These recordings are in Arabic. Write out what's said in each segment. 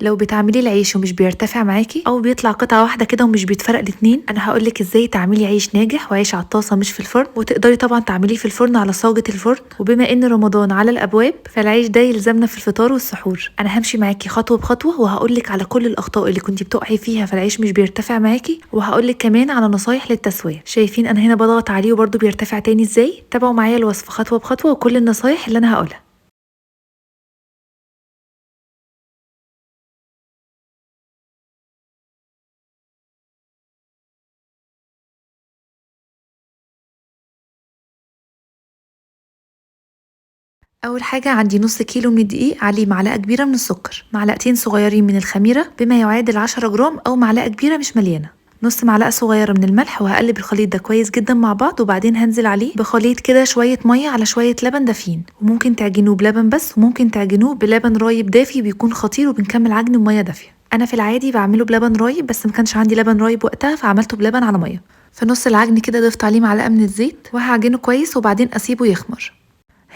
لو بتعملي العيش ومش بيرتفع معاكي او بيطلع قطعه واحده كده ومش بيتفرق الاتنين، انا هقولك ازاي تعملي عيش ناجح وعيش على الطاسه مش في الفرن، وتقدري طبعا تعمليه في الفرن على صاجه الفرن. وبما ان رمضان على الابواب فالعيش ده يلزمنا في الفطار والسحور. انا همشي معاكي خطوه بخطوه وهقولك على كل الاخطاء اللي كنتي بتقعي فيها فالعيش مش بيرتفع معاكي، وهقولك كمان على نصايح للتسويه. شايفين انا هنا بضغط عليه وبرده بيرتفع تاني ازاي؟ تابعوا معايا الوصفه خطوه بخطوه وكل النصايح اللي انا هقولها. اول حاجه عندي نص كيلو من الدقيق، عليه معلقه كبيره من السكر، معلقتين صغيرين من الخميره بما يعادل 10 جرام او معلقه كبيره مش مليانه، نص معلقه صغيره من الملح، وهقلب الخليط ده كويس جدا مع بعض. وبعدين هنزل عليه بخليط كده شويه ميه على شويه لبن دافيين، وممكن تعجنوه بلبن بس وممكن تعجنوه بلبن رايب دافي بيكون خطير، وبنكمل عجن بميه دافيه. انا في العادي بعمله بلبن رايب بس ما كانش عندي لبن رايب وقتها فعملته بلبن على ميه. في نص العجن كده ضفت عليه معلقه من الزيت وهعجنه كويس وبعدين اسيبه يخمر.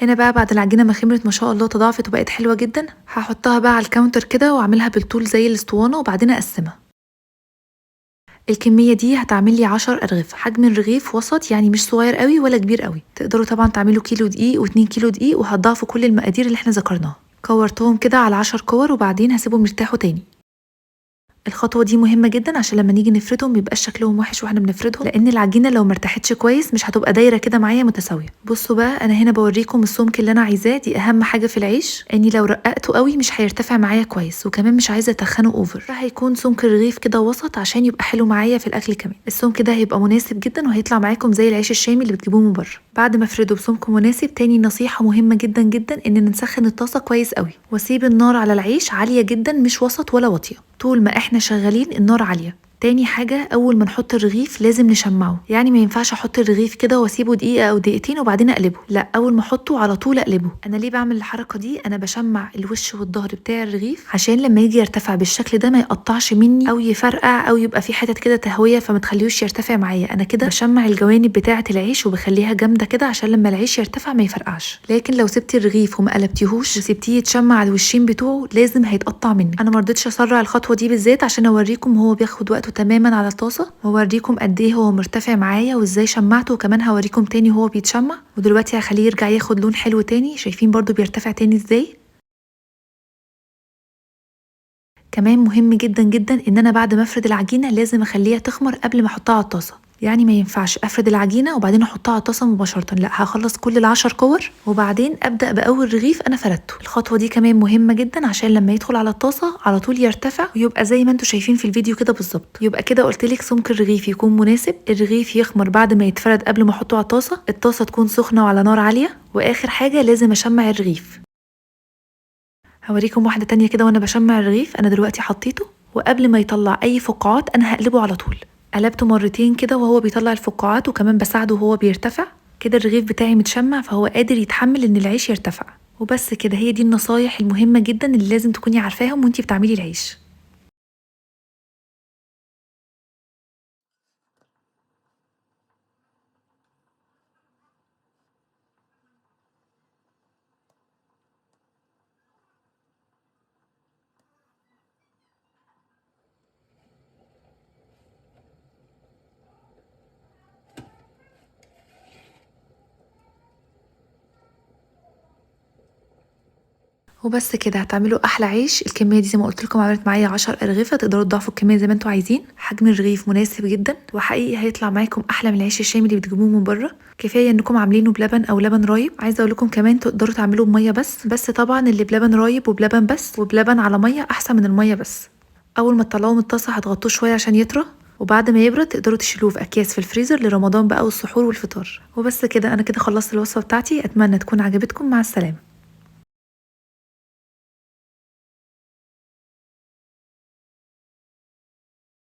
هنا بقى بعد العجينه ما خمرت ما شاء الله تضاعفت وبقت حلوه جدا، هحطها بقى على الكاونتر كده واعملها بالطول زي الاسطوانه وبعدين اقسمها. الكميه دي هتعمل لي 10 ارغفه، حجم الرغيف وسط يعني مش صغير قوي ولا كبير قوي. تقدروا طبعا تعملوا كيلو دقيق و2 كيلو دقيق وهتضاعفوا كل المقادير اللي احنا ذكرناها. كورتهم كده على 10 كور وبعدين هسيبهم يرتاحوا تاني. الخطوه دي مهمه جدا عشان لما نيجي نفردهم ميبقاش شكلهم وحش واحنا بنفردهم، لان العجينه لو مرتاحتش كويس مش هتبقى دايره كده معايا متساويه. بصوا بقى انا هنا بوريكم السمك اللي انا عايزاه، دي اهم حاجه في العيش، اني لو رققته قوي مش هيرتفع معايا كويس، وكمان مش عايزه اتخنه اوفر، فهيكون سمك الرغيف كده وسط عشان يبقى حلو معايا في الاكل. كمان السمك ده هيبقى مناسب جدا وهيطلع معاكم زي العيش الشامي اللي بتجيبوه من بره. بعد ما افرده بسمك مناسب، تاني نصيحه مهمه جدا جدا ان نسخن الطاسه كويس قوي واسيب النار على العيش عاليه جدا مش وسط ولا واطيه طول ما احنا شغالين النار عاليه. تاني حاجة أول ما نحط الرغيف لازم نشمعه، يعني ما ينفعش أحط الرغيف كده وأسيبه دقيقة أو دقيقتين وبعدين أقلبه، لا أول ما أحطه على طول أقلبه. أنا ليه بعمل الحركة دي؟ أنا بشمع الوش والظهر بتاع الرغيف عشان لما يجي يرتفع بالشكل ده ما يقطعش مني أو يفرقع أو يبقى في حتت كده تهوية فما تخليهوش يرتفع معايا. أنا كده بشمع الجوانب بتاعة العيش وبخليها جامدة كده عشان لما العيش يرتفع ما يفرقعش. لكن لو سبتي الرغيف وما قلبتيهوش وسبتيه يتشمع على الوشين بتوعه لازم هيتقطع مني. أنا مرضتش أسرع الخطوة دي بالذات عشان أوريكم هو بياخد وقته تماما على الطاسه، واوريكم قد ايه هو مرتفع معايا وازاي شمعته، وكمان هوريكم تاني هو بيتشمع. ودلوقتي هخليه يرجع ياخد لون حلو تاني، شايفين برضو بيرتفع تاني ازاي. كمان مهم جدا جدا ان انا بعد ما افرد العجينه لازم اخليها تخمر قبل ما احطها على الطاسه، يعني ما ينفعش افرد العجينه وبعدين احطها على الطاسه مباشره، لا هخلص كل ال10 كور وبعدين ابدا باول رغيف انا فردته. الخطوه دي كمان مهمه جدا عشان لما يدخل على الطاسه على طول يرتفع ويبقى زي ما انتم شايفين في الفيديو كده بالظبط. يبقى كده قلتلك سمك الرغيف يكون مناسب، الرغيف يخمر بعد ما يتفرد قبل ما احطه على الطاسه، الطاسه تكون سخنه وعلى نار عاليه، واخر حاجه لازم اشمع الرغيف. هوريكم واحده تانية كده وانا بشمع الرغيف. انا دلوقتي حطيته وقبل ما يطلع اي فقاعات انا هقلبه على طول، قلبته مرتين كده وهو بيطلع الفقاعات وكمان بساعده وهو بيرتفع كده. الرغيف بتاعي متشمع فهو قادر يتحمل ان العيش يرتفع. وبس كده، هي دي النصايح المهمه جدا اللي لازم تكوني عارفاهم وانتي بتعملي العيش. وبس كده هتعملوا احلى عيش. الكميه دي زي ما قلت لكم عملت معايا 10 ارغفه، تقدروا تضاعفوا الكميه زي ما انتوا عايزين. حجم الرغيف مناسب جدا وحقيقي هيطلع معاكم احلى من العيش الشامي اللي بتجيبوه من بره. كفايه انكم عاملينه بلبن او لبن رايب. عايزه اقول لكم كمان تقدروا تعملوه بميه بس طبعا اللي بلبن رايب وبلبن بس وبلبن على ميه احسن من الميه بس. اول ما تطلعوه من الطاسه هتغطوه شويه عشان يطرى، وبعد ما يبرد تقدروا تشيلوه في اكياس في الفريزر لرمضان بقى والسحور والفطار. وبس كده، انا كده خلصت الوصفه بتاعتي، اتمنى تكون عجبتكم. مع السلامه.